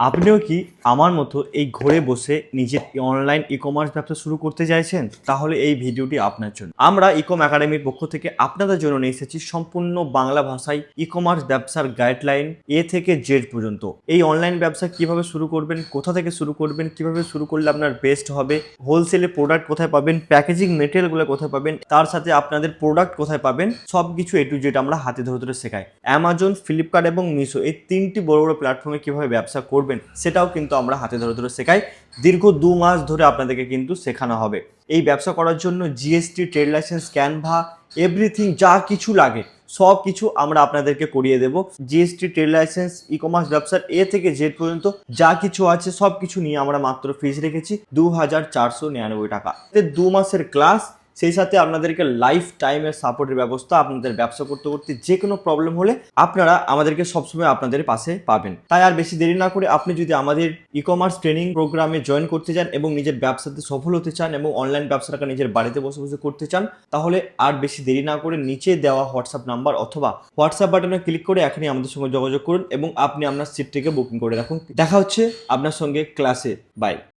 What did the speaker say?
আপনিও কি আমার মতো এই ঘরে বসে নিজের অনলাইন ই কমার্স ব্যবসা শুরু করতে চাইছেন? তাহলে এই ভিডিওটি আপনার জন্য। আমরা ইকম একাডেমির পক্ষ থেকে আপনাদের জন্য নিয়ে এসেছি সম্পূর্ণ বাংলা ভাষায় ই কমার্স ব্যবসার গাইডলাইন এ থেকে জেড পর্যন্ত। এই অনলাইন ব্যবসা কিভাবে শুরু করবেন, কোথা থেকে শুরু করবেন, কিভাবে শুরু করলে আপনার বেস্ট হবে, হোলসেলে প্রোডাক্ট কোথায় পাবেন, প্যাকেজিং মেটেরিয়ালগুলো কোথায় পাবেন, তার সাথে আপনাদের প্রোডাক্ট কোথায় পাবেন, সব কিছু এ টু জেড আমরা হাতে ধরে ধরে শেখাই। অ্যামাজন, ফ্লিপকার্ট এবং মিশো এই তিনটি বড় বড় প্ল্যাটফর্মে কিভাবে ব্যবসা করবেন সেটাও কিন্তু আমরা হাতে ধরে ধরে শেখাই। দীর্ঘ 2 মাস ধরে আপনাদেরকে কিন্তু শেখানো হবে। এই ব্যবসা করার জন্য GST, trade licence, Canva, everything যা কিছু লাগে সব কিছু আমরা আপনাদেরকে করিয়ে দেব। GST, trade licence, e commerce ব্যবসার এ থেকে জেড পর্যন্ত যা কিছু আছে সব কিছু নিয়ে আমরা মাত্র ফিস রেখেছি 2499 টাকা। 2 মাসের ক্লাস, সেই সাথে আপনাদেরকে লাইফ টাইমের সাপোর্টের ব্যবস্থা। আপনাদের ব্যবসা করতে করতে যে কোনো প্রবলেম হলে আপনারা আমাদেরকে সবসময় আপনাদের পাশে পাবেন। তাই আর বেশি দেরি না করে আপনি যদি আমাদের ই কমার্স ট্রেনিং প্রোগ্রামে জয়েন করতে চান এবং নিজের ব্যবসাতে সফল হতে চান এবং অনলাইন ব্যবসাটাকে নিজের বাড়িতে বসে বসে করতে চান, তাহলে আর বেশি দেরি না করে নিচে দেওয়া হোয়াটসঅ্যাপ নাম্বার অথবা হোয়াটসঅ্যাপ বাটনে ক্লিক করে এখনই আমাদের সঙ্গে যোগাযোগ করুন এবং আপনি আপনার সিটটিকে বুকিং করে রাখুন। দেখা হচ্ছে আপনার সঙ্গে ক্লাসে। বাই।